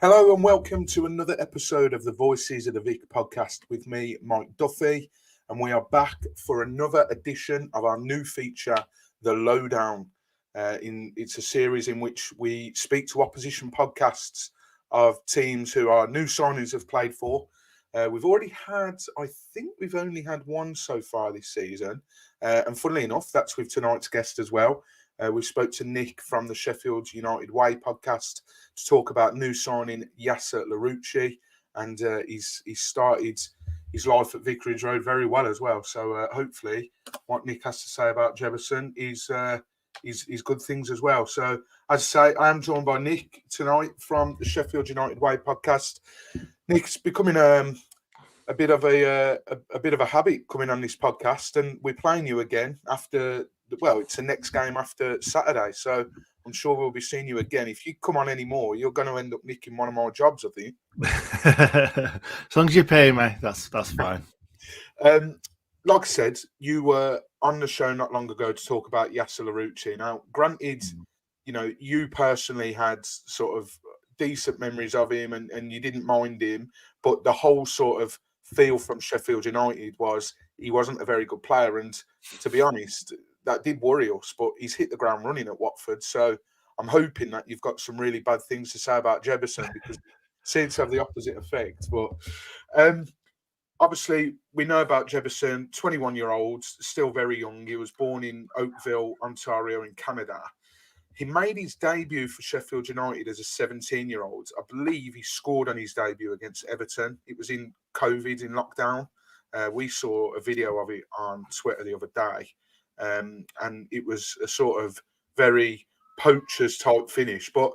Hello and welcome to another episode of the Voices of the Vic podcast with me, Mike Duffy, and we are back for another edition of our new feature, The Lowdown. It's a series in which we speak to opposition podcasts of teams who our new signings have played for. We've already had, I think we've only had one so far this season, and funnily enough, that's with tonight's guest as well. We spoke to Nick from the Sheffield United Way podcast to talk about new signing Yasser Larouci, and he's started his life at Vicarage Road very well as well. So hopefully, what Nick has to say about Jebbison is good things as well. So as I say, I am joined by Nick tonight from the Sheffield United Way podcast. Nick's becoming a bit of a habit coming on this podcast, and we're playing you again after. Well, it's the next game after Saturday, so I'm sure we'll be seeing you again. If you come on anymore, you're going to end up nicking one of my jobs, I think. As long as you pay me, that's fine. Like I said, you were on the show not long ago to talk about Yasser Larouci. Now, granted, you personally had sort of decent memories of him and you didn't mind him, but the whole sort of feel from Sheffield United was he wasn't a very good player. And to be honest, that did worry us, but he's hit the ground running at Watford. So I'm hoping that you've got some really bad things to say about Jebbison because it seems to have the opposite effect. But obviously, we know about Jebbison, 21-year-old, still very young. He was born in Oakville, Ontario in Canada. He made his debut for Sheffield United as a 17-year-old. I believe he scored on his debut against Everton. It was in COVID, in lockdown. We saw a video of it on Twitter the other day. And it was a sort of very poachers type finish. But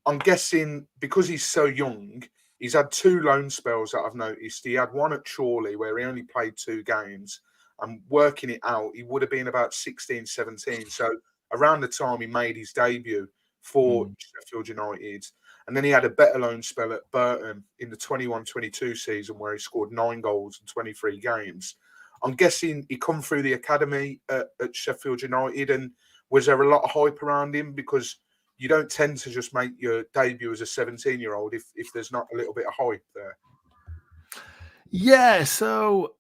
I'm guessing because he's so young, he's had two loan spells that I've noticed. He had one at Chorley where he only played 2 games. And working it out, he would have been about 16, 17. So around the time he made his debut for Sheffield United. And then he had a better loan spell at Burton in the 21-22 season where he scored 9 goals in 23 games. I'm guessing he come through the academy at Sheffield United, and was there a lot of hype around him? Because you don't tend to just make your debut as a 17-year-old if there's not a little bit of hype there. Yeah, so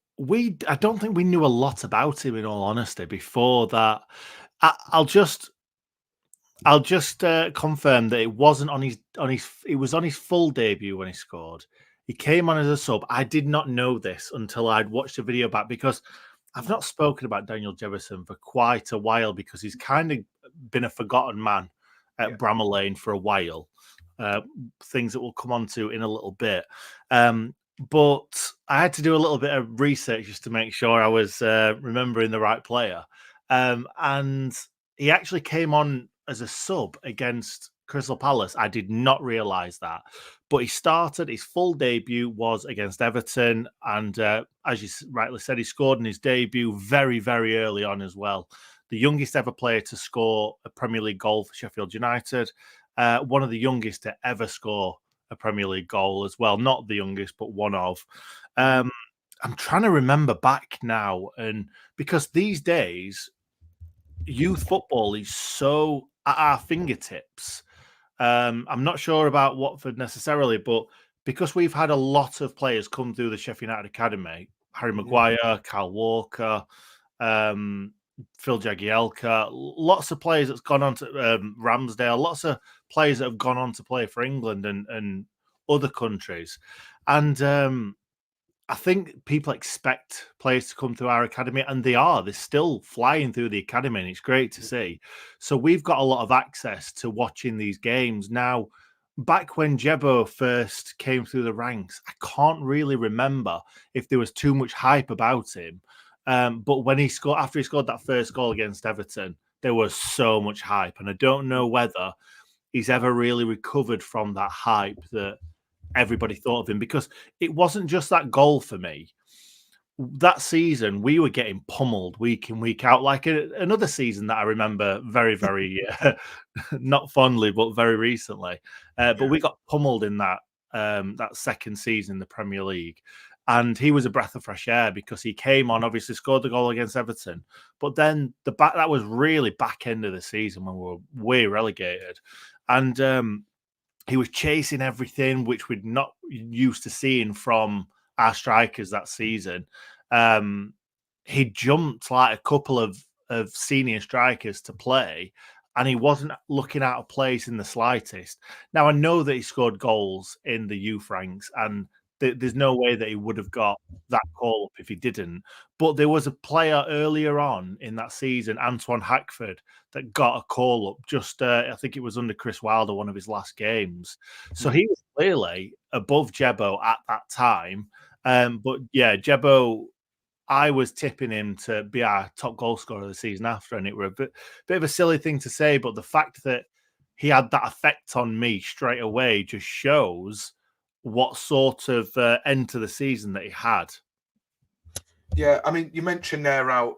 I don't think we knew a lot about him, in all honesty, before that. I'll just confirm that it wasn't it was on his full debut when he scored. He came on as a sub. I did not know this until I'd watched a video back, because I've not spoken about Daniel Jebbison for quite a while, because he's kind of been a forgotten man at Bramall Lane for a while. Things that we'll come on to in a little bit. But I had to do a little bit of research just to make sure I was remembering the right player. And he actually came on as a sub against Crystal Palace. I did not realise that. But he started, his full debut was against Everton. And as you rightly said, he scored in his debut very, very early on as well. The youngest ever player to score a Premier League goal for Sheffield United. One of the youngest to ever score a Premier League goal as well. Not the youngest, but one of. I'm trying to remember back now. And because these days, youth football is so at our fingertips. I'm not sure about Watford necessarily, but because we've had a lot of players come through the Sheff United Academy, Harry Maguire, Kyle Walker, Phil Jagielka, lots of players that's gone on to Ramsdale, lots of players that have gone on to play for England and other countries. And I think people expect players to come through our academy, and they are. They're still flying through the academy, and it's great to see. So we've got a lot of access to watching these games. Now, back when Jebbo first came through the ranks, I can't really remember if there was too much hype about him. But when after he scored that first goal against Everton, there was so much hype. And I don't know whether he's ever really recovered from that hype that everybody thought of him, because it wasn't just that goal for me. That season, we were getting pummeled week in, week out, like another season that I remember very, very, not fondly, but very recently. But we got pummeled in that second season in the Premier League. And he was a breath of fresh air because he came on, obviously scored the goal against Everton. But then that was really back end of the season when we were way relegated. And He was chasing everything, which we'd not used to seeing from our strikers that season. He jumped like a couple of senior strikers to play, and he wasn't looking out of place in the slightest. Now, I know that he scored goals in the youth ranks, and there's no way that he would have got that call up if he didn't. But there was a player earlier on in that season, Antoine Hackford, that got a call up just, I think it was under Chris Wilder, one of his last games. So he was clearly above Jebbo at that time. But yeah, Jebbo, I was tipping him to be our top goal scorer of the season after, and it were a bit of a silly thing to say, but the fact that he had that effect on me straight away just shows what sort of end to the season that he had. Yeah, I mean, you mentioned there how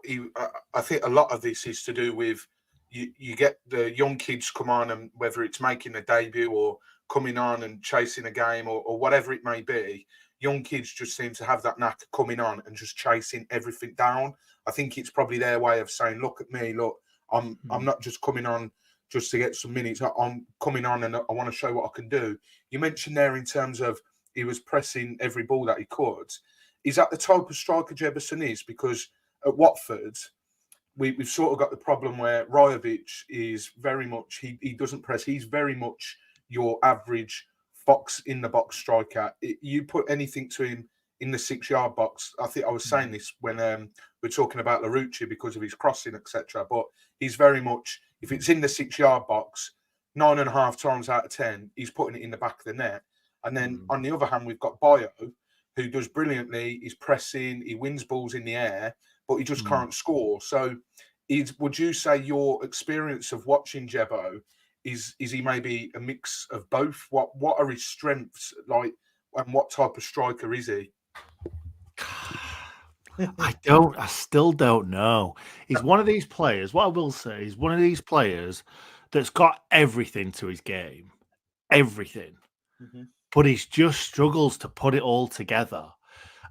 I think a lot of this is to do with you get the young kids come on, and whether it's making a debut or coming on and chasing a game or whatever it may be, young kids just seem to have that knack of coming on and just chasing everything down. I think it's probably their way of saying, look at me, look, I'm not just coming on just to get some minutes. I'm coming on and I want to show what I can do. You mentioned there in terms of he was pressing every ball that he could. Is that the type of striker Jebbison is? Because at Watford, we've sort of got the problem where Rajovic is very much, he doesn't press. He's very much your average box in the box striker. You put anything to him in the 6-yard box. I think I was saying this when we're talking about Larouci because of his crossing, etc. But he's very much, if it's in the 6-yard box, 9.5 times out of 10, he's putting it in the back of the net. And then on the other hand, we've got Bayo, who does brilliantly. He's pressing, he wins balls in the air, but he just can't score. So would you say your experience of watching Jebbo, is he maybe a mix of both? What are his strengths like, and what type of striker is he? I still don't know. He's one of these players, what I will say, he's one of these players that's got everything to his game. Everything. But he just struggles to put it all together.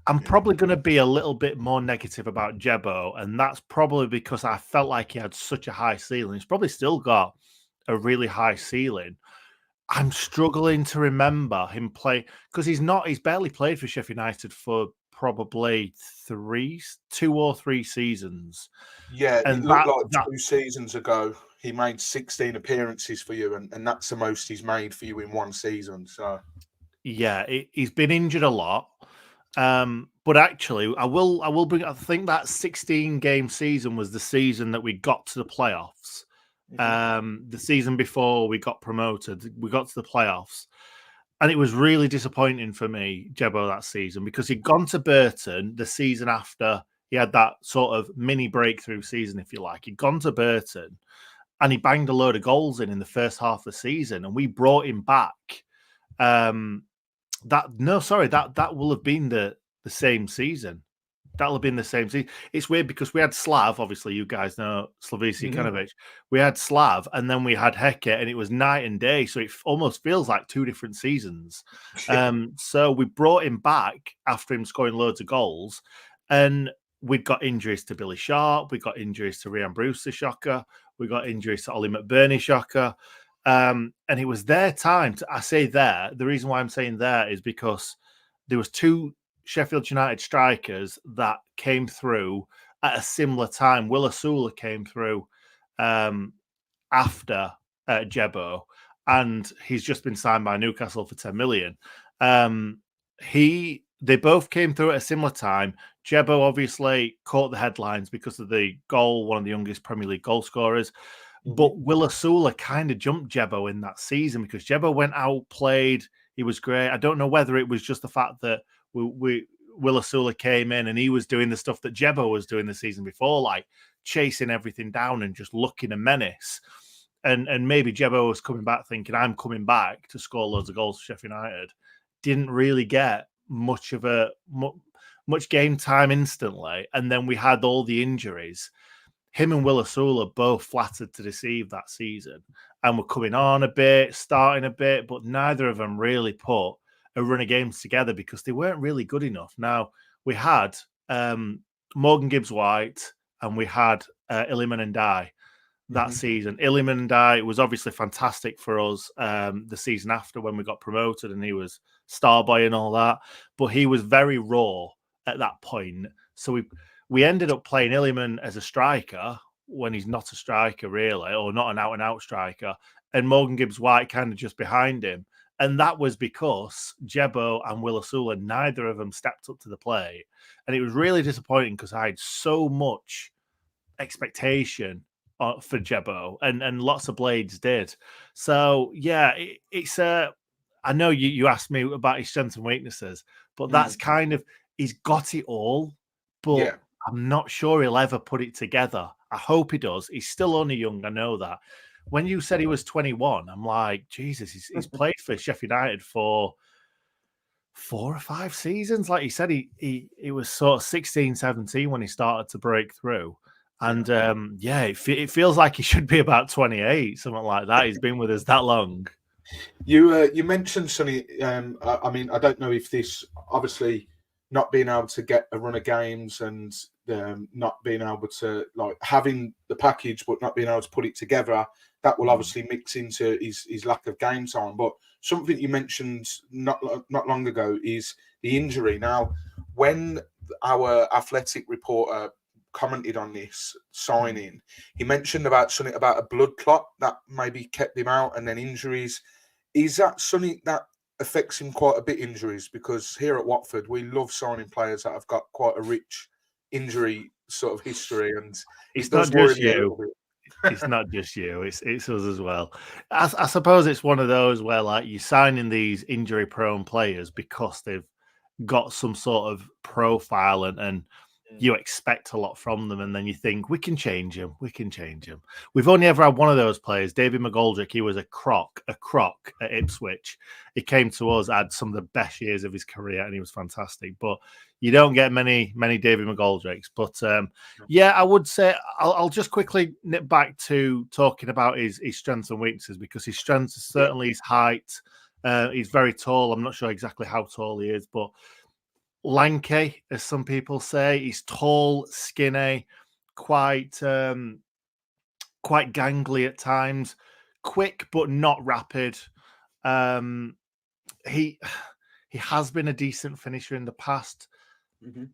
I'm probably going to be a little bit more negative about Jebbo, and that's probably because I felt like he had such a high ceiling. He's probably still got a really high ceiling. I'm struggling to remember him play, because he's barely played for Sheff United for probably 2 or 3 seasons. Yeah, And it looked like 2 seasons ago he made 16 appearances for you, and that's the most he's made for you in one season. So yeah, he's been injured a lot. But actually, I will bring. I think that 16-game season was the season that we got to the playoffs. The season before we got promoted, we got to the playoffs, and it was really disappointing for me, Jebbo, that season, because he'd gone to Burton the season after he had that sort of mini breakthrough season, if you like. He'd gone to Burton, and he banged a load of goals in the first half of the season, and we brought him back. That will have been the same season. That'll have been the same season. It's weird because we had Slav, obviously you guys know Slavisa Kanovic. We had Slav, and then we had Heke, and it was night and day. So it almost feels like 2 different seasons. So we brought him back after him scoring loads of goals, and we'd got injuries to Billy Sharp, we got injuries to Ryan Brewster, shocker. We got injuries to Ollie McBurney, shocker. And it was their time I say there. The reason why I'm saying there is because there was 2 Sheffield United strikers that came through at a similar time. Will Asula came through after Jebbo, and he's just been signed by Newcastle for 10 million. They both came through at a similar time. Jebbo obviously caught the headlines because of the goal, one of the youngest Premier League goal scorers. But Will Asula kind of jumped Jebbo in that season because Jebbo went out, played. He was great. I don't know whether it was just the fact that Will Asula came in and he was doing the stuff that Jebbo was doing the season before, like chasing everything down and just looking a menace. And maybe Jebbo was coming back thinking, I'm coming back to score loads of goals for Sheff United. Didn't really get much game time instantly. And then we had all the injuries. Him and Will Asula both flattered to deceive that season and were coming on a bit, starting a bit, but neither of them really put a run of games together because they weren't really good enough. Now, we had Morgan Gibbs-White and we had Iliman Ndiaye. that season. Illiman and I, it was obviously fantastic for us the season after when we got promoted, and he was star boy and all that. But he was very raw at that point. So we ended up playing Illiman as a striker when he's not a striker, really, or not an out-and-out striker, and Morgan Gibbs-White kind of just behind him. And that was because Jebbo and Will Osula, neither of them stepped up to the plate. And it was really disappointing because I had so much expectation for Jebbo, and lots of Blades did. So, yeah, it's I know you asked me about his strengths and weaknesses, but that's kind of, he's got it all, but I'm not sure he'll ever put it together. I hope he does. He's still only young, I know that. When you said he was 21, I'm like, Jesus, he's played for Sheff United for 4 or 5 seasons. Like you said, he was sort of 16, 17 when he started to break through. And it feels like he should be about 28, something like that. He's been with us that long. You mentioned, Sonny, I mean, I don't know if this, obviously, not being able to get a run of games and not being able to, like, having the package but not being able to put it together, that will obviously mix into his lack of game time. But something you mentioned not long ago is the injury. Now, when our athletic reporter commented on this signing, he mentioned about something about a blood clot that maybe kept him out, and then injuries. Is that something that affects him quite a bit, injuries? Because here at Watford, we love signing players that have got quite a rich injury sort of history, and it's not just you. It's not just you. It's us as well. I suppose it's one of those where, like, you're signing these injury-prone players because they've got some sort of profile, and you expect a lot from them, and then you think, we can change him. We've only ever had one of those players, David McGoldrick. He was a crock at Ipswich. He came to us, had some of the best years of his career, and he was fantastic. But you don't get many David McGoldricks. But I would say I'll just quickly nip back to talking about his strengths and weaknesses, because his strengths are certainly his height. He's very tall. I'm not sure exactly how tall he is, but lanky, as some people say. He's tall, skinny, quite gangly at times, quick but not rapid. He has been a decent finisher in the past,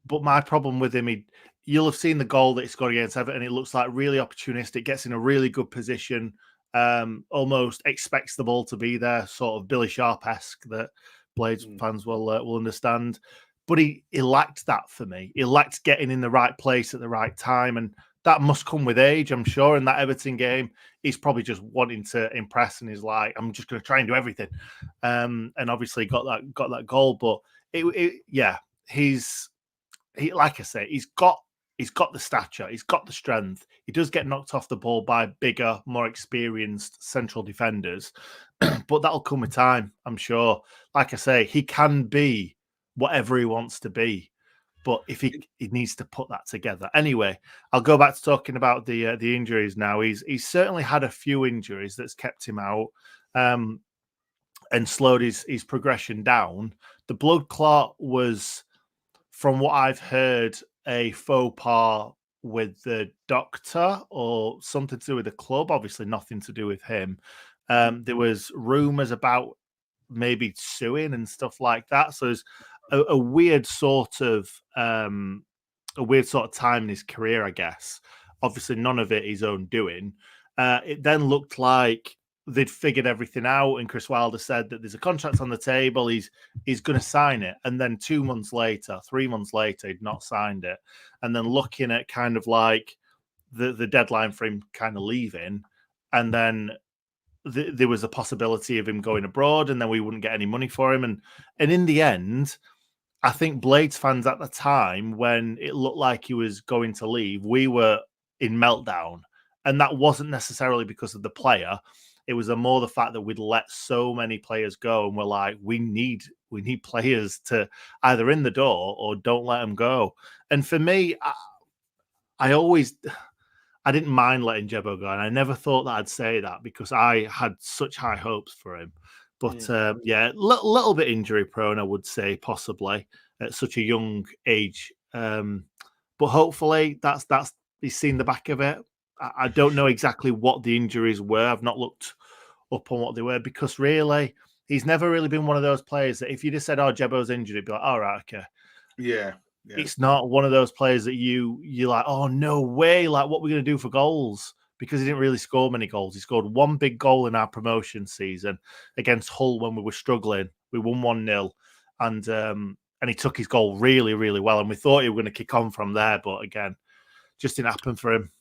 but my problem with him, you'll have seen the goal that he scored against Everton. It looks like really opportunistic, gets in a really good position, almost expects the ball to be there, sort of Billy Sharp-esque that Blades fans will understand. But he lacked that for me. He lacked getting in the right place at the right time, and that must come with age, I'm sure. In that Everton game, he's probably just wanting to impress, and he's like, I'm just going to try and do everything. And obviously got that goal. But he's like I say, he's got the stature, he's got the strength. He does get knocked off the ball by bigger, more experienced central defenders, but that'll come with time, I'm sure. Like I say, he can be whatever he wants to be, but if he needs to put that together. Anyway, I'll go back to talking about the injuries now. He's certainly had a few injuries that's kept him out and slowed his progression down. The blood clot was, from what I've heard, a faux pas with the doctor or something to do with the club. Obviously nothing to do with him. There was rumours about maybe suing and stuff like that. So there's a weird sort of time in his career, I guess. Obviously, none of it his own doing. It then looked like they'd figured everything out, and Chris Wilder said that there's a contract on the table. He's going to sign it, and then 3 months later, he'd not signed it. And then looking at kind of like the deadline for him kind of leaving, and then there was a possibility of him going abroad, and then we wouldn't get any money for him. And in the end, I think Blades fans at the time, when it looked like he was going to leave, we were in meltdown. And that wasn't necessarily because of the player. It was more the fact that we'd let so many players go, and we're like, we need players to either in the door or don't let them go. And for me, I didn't mind letting Jebbo go, and I never thought that I'd say that because I had such high hopes for him. But little bit injury prone, I would say, possibly at such a young age. But hopefully that's he's seen the back of it, I don't know exactly what the injuries were. I've not looked up on what they were because really, he's never really been one of those players that if you just said, "Oh, Jebbo's injured," it'd be like, "All right, okay." Yeah. It's not one of those players that you're like, "Oh, no way! Like, what are we going to do for goals?" Because he didn't really score many goals. He scored one big goal in our promotion season against Hull when we were struggling. We won 1-0, and he took his goal really, really well. And we thought he was going to kick on from there, but again, just didn't happen for him.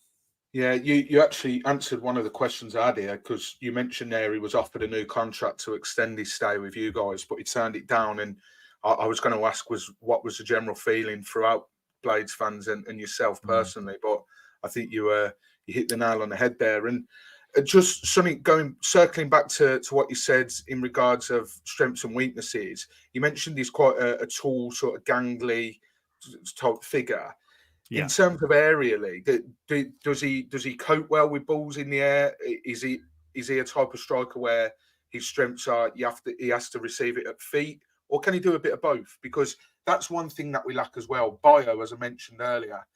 Yeah, you actually answered one of the questions I had here because you mentioned there he was offered a new contract to extend his stay with you guys, but he turned it down. And I was going to ask what was the general feeling throughout Blades fans and yourself personally, but I think you hit the nail on the head there. And just something circling back to what you said in regards of strengths and weaknesses. You mentioned he's quite a tall, sort of gangly type figure. Yeah. In terms of aerially, does he cope well with balls in the air? Is he a type of striker where his strengths are he has to receive it at feet, or can he do a bit of both? Because that's one thing that we lack as well. Bio, as I mentioned earlier,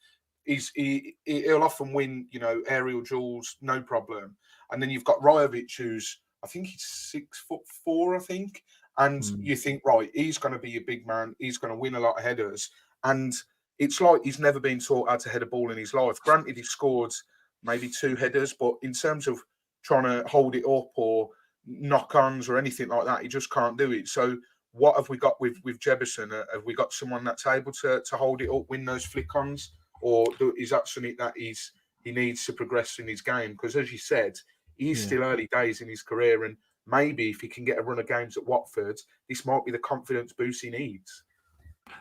he'll often win, aerial duels, no problem. And then you've got Rajovic, who's I think he's 6'4", I think, and you think right, he's going to be a big man, he's going to win a lot of headers, and it's like he's never been taught how to head a ball in his life. Granted, he scored maybe 2 headers, but in terms of trying to hold it up or knock-ons or anything like that, he just can't do it. So what have we got with Jebbison? Have we got someone that's able to hold it up, win those flick-ons? Or is that something that he needs to progress in his game? Because as you said, he's still early days in his career, and maybe if he can get a run of games at Watford, this might be the confidence boost he needs.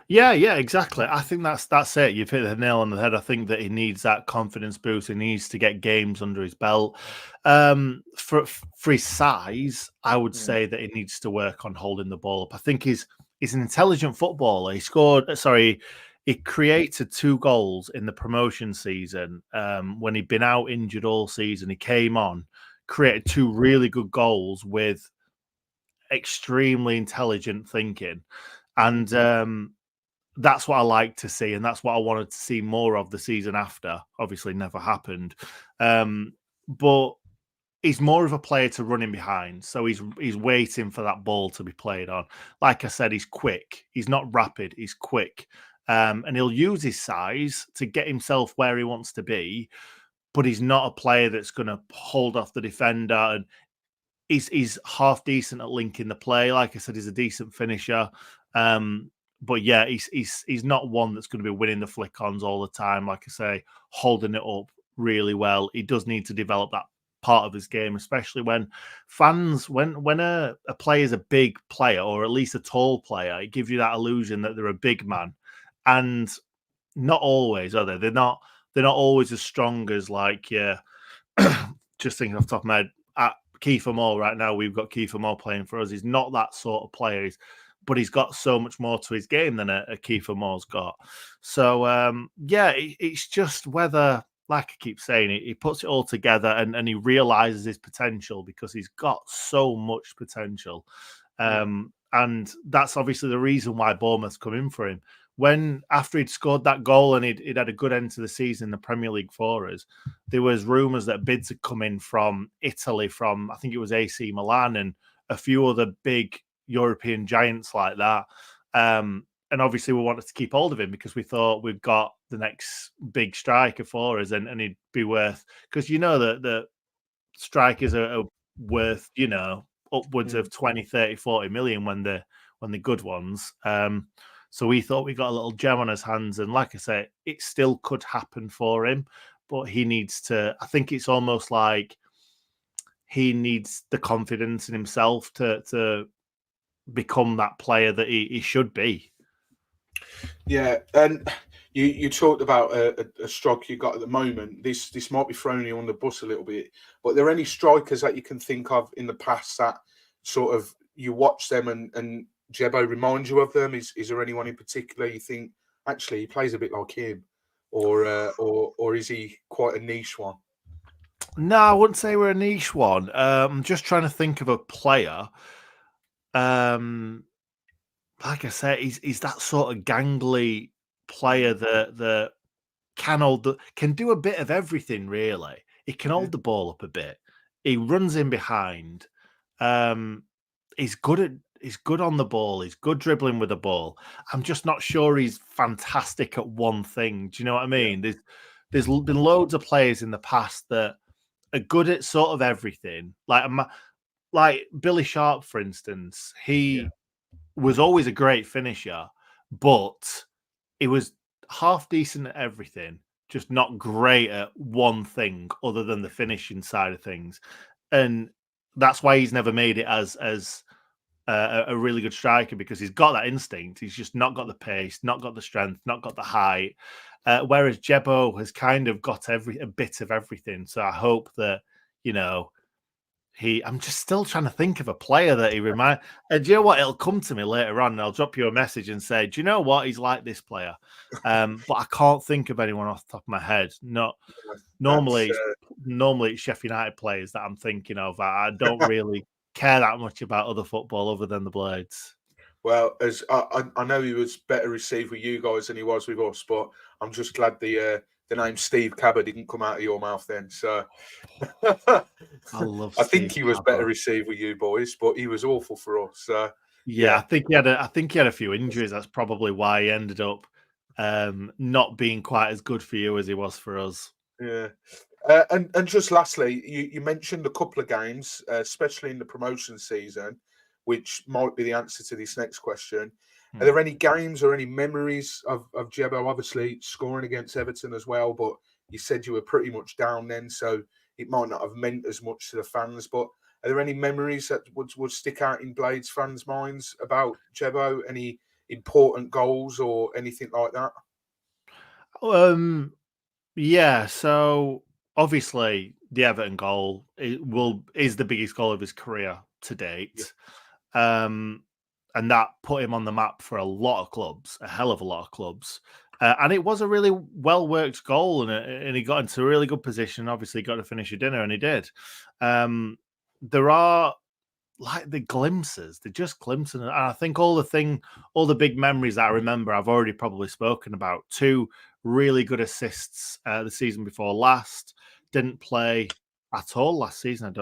Yeah, exactly. I think that's it. You've hit the nail on the head. I think that he needs that confidence boost. He needs to get games under his belt. For his size, I would say that he needs to work on holding the ball up. I think he's an intelligent footballer. He created 2 goals in the promotion season when he'd been out injured all season. He came on, created 2 really good goals with extremely intelligent thinking. And that's what I like to see, and that's what I wanted to see more of the season after. Obviously, never happened. But he's more of a player to run in behind, so he's waiting for that ball to be played on. Like I said, he's quick. He's not rapid. He's quick, and he'll use his size to get himself where he wants to be. But he's not a player that's going to hold off the defender, and he's half decent at linking the play. Like I said, he's a decent finisher. But yeah, he's not one that's going to be winning the flick-ons all the time. Like I say, holding it up really well. He does need to develop that part of his game, especially when fans, when a player is a big player or at least a tall player, it gives you that illusion that they're a big man, and not always are they. They're not always as strong as like just thinking off the top of my head at Kiefer Moore right now. We've got Kiefer Moore playing for us. He's not that sort of player. But he's got so much more to his game than a Kiefer Moore's got. So, it's just whether, like I keep saying, he puts it all together and he realises his potential, because he's got so much potential. And that's obviously the reason why Bournemouth's come in for him. After he'd scored that goal and he'd had a good end to the season in the Premier League for us, there was rumours that bids had come in from Italy, from, I think it was AC Milan and a few other big European giants like that, and obviously we wanted to keep hold of him because we thought we've got the next big striker for us, and he'd be worth, because the strikers are worth upwards of 20, 30, 40 million when they're good ones. So we thought we got a little gem on his hands, and like I say, it still could happen for him, but he needs to. I think it's almost like he needs the confidence in himself to become that player that he should be. Yeah, and you talked about a striker you got at the moment. This might be throwing you on the bus a little bit, but are there any strikers that you can think of in the past that sort of you watch them and Jebbo reminds you of them? Is there anyone in particular you think actually he plays a bit like him, or is he quite a niche one? No, I wouldn't say we're a niche one. I'm just trying to think of a player. Like I said, he's that sort of gangly player that can do a bit of everything, really. He can hold the ball up a bit. He runs in behind. He's good on the ball. He's good dribbling with the ball. I'm just not sure he's fantastic at one thing. Do you know what I mean? Yeah. There's been loads of players in the past that are good at sort of everything. Like Billy Sharp, for instance. He was always a great finisher, but he was half decent at everything, just not great at one thing other than the finishing side of things. And that's why he's never made it as a really good striker, because he's got that instinct. He's just not got the pace, not got the strength, not got the height. Whereas Jebbo has kind of got a bit of everything. So I hope that, I'm just still trying to think of a player that he reminds. And do you know what? It'll come to me later on, and I'll drop you a message and say, "Do you know what? He's like this player." But I can't think of anyone off the top of my head. Normally it's Sheff United players that I'm thinking of. I don't really care that much about other football other than the Blades. Well, as I know he was better received with you guys than he was with us, but I'm just glad the name Steve Cabot didn't come out of your mouth then. So I think he was better received with you boys, but he was awful for us. Yeah, I think he had a few injuries. That's probably why he ended up not being quite as good for you as he was for us. Yeah. And just lastly, you mentioned a couple of games, especially in the promotion season, which might be the answer to this next question. Are there any games or any memories of Jebbo, obviously scoring against Everton as well, but you said you were pretty much down then, so it might not have meant as much to the fans, but are there any memories that would stick out in Blades fans' minds about Jebbo? Any important goals or anything like that? Yeah, so obviously the Everton goal is the biggest goal of his career to date. Yeah. And that put him on the map for a lot of clubs, a hell of a lot of clubs. And it was a really well-worked goal, and he got into a really good position. Obviously, got to finish a dinner, and he did. There are like the glimpses, they're just glimpses. And I think all the big memories that I remember, I've already probably spoken about. 2 really good assists the season before last. Didn't play at all last season.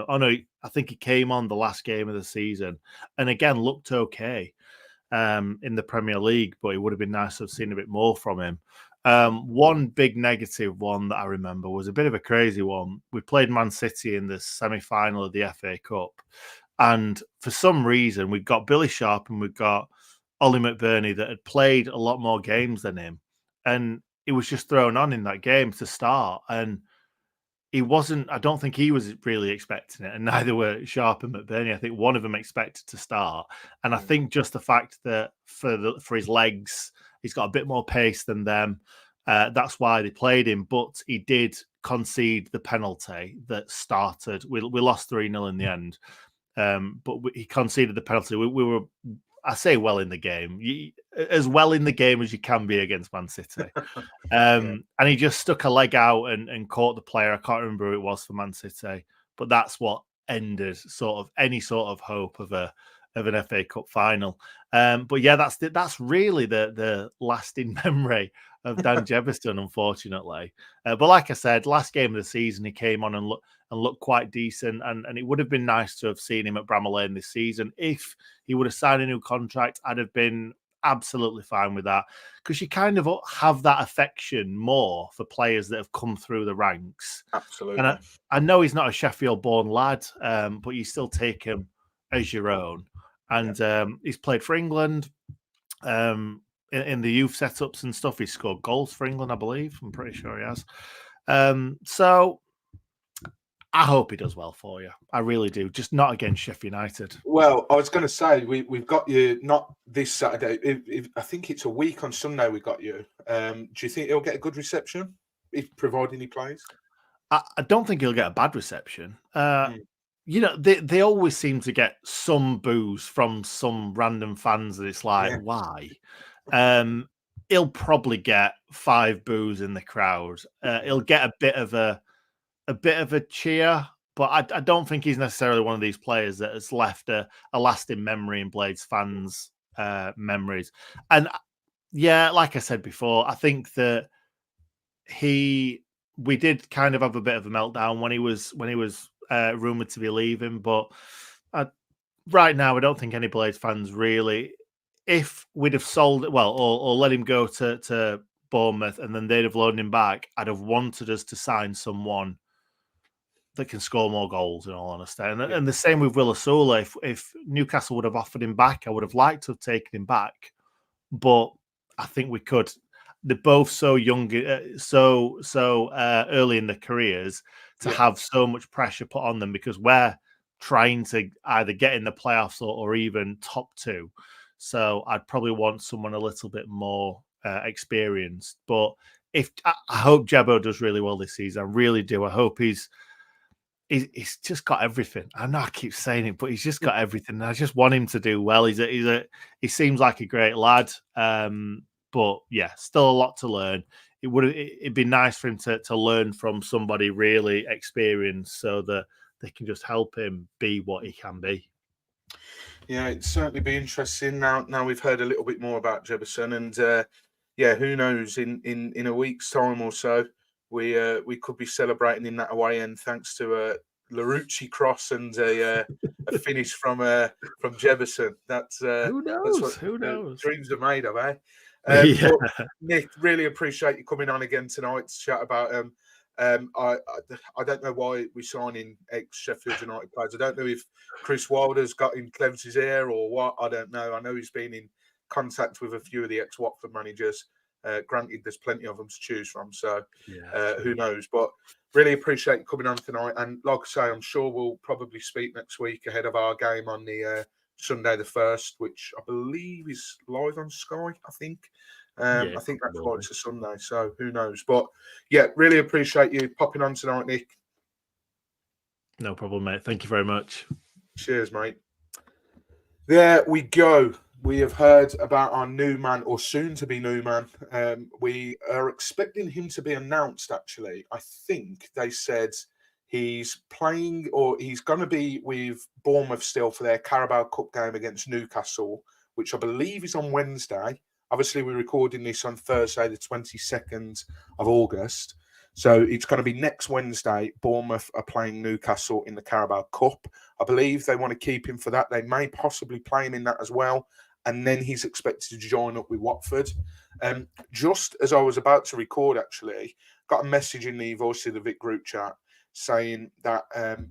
I think he came on the last game of the season, and again looked okay in the Premier League, but it would have been nice to have seen a bit more from him. One big negative one that I remember was a bit of a crazy one. We played Man City in the semi-final of the FA Cup, and for some reason we've got Billy Sharp and we've got Ollie McBurney that had played a lot more games than him, and he was just thrown on in that game to start, and I don't think he was really expecting it, and neither were Sharp and McBurney. I think one of them expected to start, and I think just the fact that for his legs, he's got a bit more pace than them. That's why they played him, but he did concede the penalty that started. We lost 3-0 in the end, but he conceded the penalty. We were, I say, well in the game, as well in the game as you can be against Man City. And he just stuck a leg out and caught the player. I can't remember who it was for Man City, but that's what ended sort of any sort of hope of an FA Cup final. But yeah, that's really the lasting memory of Dan Jebbison, unfortunately. But like I said, last game of the season, he came on and looked quite decent. And it would have been nice to have seen him at Bramall Lane this season. If he would have signed a new contract, I'd have been absolutely fine with that, because you kind of have that affection more for players that have come through the ranks. Absolutely. And I know he's not a Sheffield-born lad, but you still take him as your own. And he's played for England. In the youth setups and stuff, he's scored goals for England, I believe. I'm pretty sure he has. So I hope he does well for you. I really do. Just not against Sheff United. Well, I was going to say, we've got you not this Saturday. I think it's a week on Sunday we got you. Do you think he'll get a good reception, if providing he plays? I don't think he'll get a bad reception. They always seem to get some boos from some random fans that it's like, why? He'll probably get 5 boos in the crowd. He'll get a bit of a cheer, but I don't think he's necessarily one of these players that has left a lasting memory in Blades fans' memories. And yeah, like I said before, I think that he we did kind of have a bit of a meltdown when he was rumoured to be leaving. But right now, I don't think any Blades fans really, if we'd have sold it, or let him go to Bournemouth and then they'd have loaned him back, I'd have wanted us to sign someone that can score more goals, in all honesty. And the same with Will Osula. If Newcastle would have offered him back, I would have liked to have taken him back. But I think we could. They're both so young, so early in their careers to have so much pressure put on them, because we're trying to either get in the playoffs or even top two. So I'd probably want someone a little bit more experienced. But I hope Jebbo does really well this season. I really do. I hope he's just got everything. I know I keep saying it, but he's just got everything. And I just want him to do well. He seems like a great lad. But yeah, still a lot to learn. It'd be nice for him to learn from somebody really experienced, so that they can just help him be what he can be. Yeah, it'd certainly be interesting. Now we've heard a little bit more about Jebbison, and who knows? In a week's time or so, we could be celebrating in that away end thanks to a Larouci cross and a finish from Jebbison. That's who knows? That's what Who knows? Dreams are made of, eh? Yeah. But Nick, really appreciate you coming on again tonight to chat about I don't know why we're signing ex-Sheffield United players. I don't know if Chris Wilder's got in Clems's ear or what. I don't know. I know he's been in contact with a few of the ex-Watford managers. Granted, there's plenty of them to choose from, so who knows. But really appreciate you coming on tonight. And like I say, I'm sure we'll probably speak next week ahead of our game on the Sunday the 1st, which I believe is live on Sky, I think. I think that's why it's a Sunday, so who knows. But yeah, really appreciate you popping on tonight, Nick. No problem, mate. Thank you very much. Cheers, mate. There we go. We have heard about our new man, or soon-to-be new man. We are expecting him to be announced, actually. I think they said he's playing, or he's going to be with Bournemouth still for their Carabao Cup game against Newcastle, which I believe is on Wednesday. Obviously, we're recording this on Thursday, the 22nd of August. So it's going to be next Wednesday. Bournemouth are playing Newcastle in the Carabao Cup. I believe they want to keep him for that. They may possibly play him in that as well. And then he's expected to join up with Watford. Just as I was about to record, actually, got a message in the Voice of the Vic group chat saying that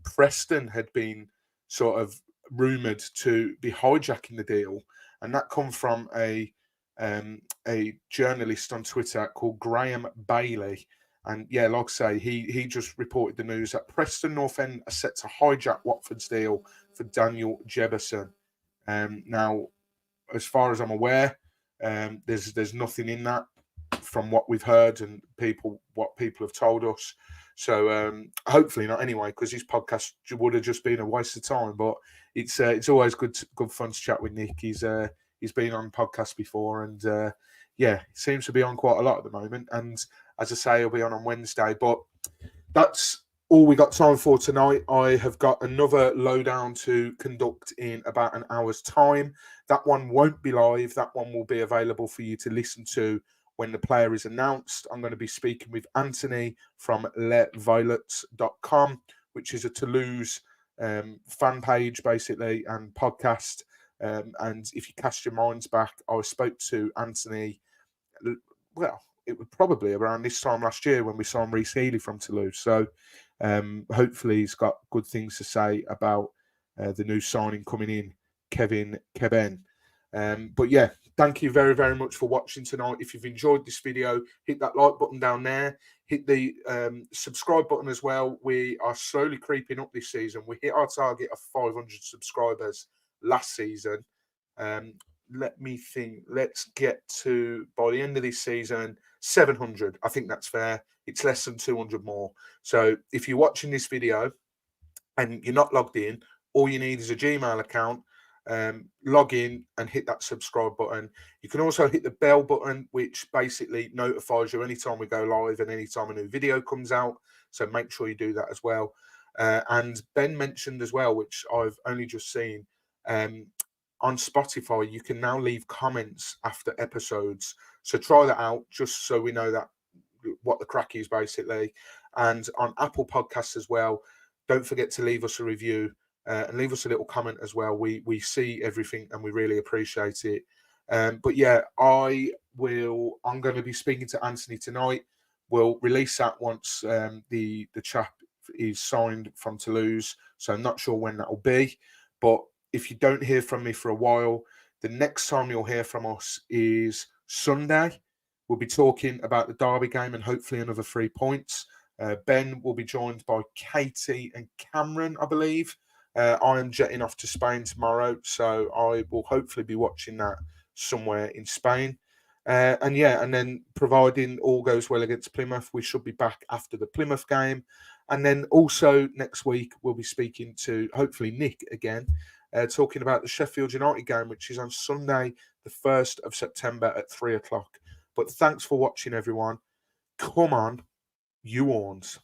Preston had been sort of rumoured to be hijacking the deal. And that come from a journalist on Twitter called Graham Bailey. And yeah, like I say, he just reported the news that Preston North End are set to hijack Watford's deal for Daniel Jebbison. Now, as far as I'm aware, there's nothing in that from what we've heard and what people have told us. So hopefully not anyway, because this podcast would have just been a waste of time. But it's always good fun to chat with Nick. He's been on podcasts before, and he seems to be on quite a lot at the moment. And as I say, he'll be on Wednesday. But that's all we got time for tonight. I have got another lowdown to conduct in about an hour's time. That one won't be live. That one will be available for you to listen to when the player is announced. I'm going to be speaking with Anthony from lesviolets.com, which is a Toulouse fan page, basically, and podcast. And if you cast your minds back, I spoke to Anthony, it was probably around this time last year when we saw Reece Healy from Toulouse. So hopefully he's got good things to say about the new signing coming in, Kevin Keben. But yeah, thank you very, very much for watching tonight. If you've enjoyed this video, hit that like button down there. Hit the subscribe button as well. We are slowly creeping up this season. We hit our target of 500 subscribers last season. Let me think. Let's get to, by the end of this season, 700. I think that's fair. It's less than 200 more. So if you're watching this video and you're not logged in, all you need is a Gmail account. Log in and hit that subscribe button. You can also hit the bell button, which basically notifies you anytime we go live and anytime a new video comes out. So make sure you do that as well. And Ben mentioned as well, which I've only just seen, on Spotify, you can now leave comments after episodes. So try that out, just so we know that what the crack is, basically. And on Apple Podcasts as well, don't forget to leave us a review and leave us a little comment as well. We see everything and we really appreciate it. But yeah, I'm going to be speaking to Anthony tonight. We'll release that once the chap is signed from Toulouse. So I'm not sure when that will be. But if you don't hear from me for a while, the next time you'll hear from us is Sunday. We'll be talking about the Derby game and hopefully another 3 points. Ben will be joined by Katie and Cameron, I believe. I am jetting off to Spain tomorrow, so I will hopefully be watching that somewhere in Spain. And then providing all goes well against Plymouth, we should be back after the Plymouth game. And then also next week, we'll be speaking to hopefully Nick again, talking about the Sheffield United game, which is on Sunday, the 1st of September at 3 o'clock. But thanks for watching, everyone. Come on, you Horns.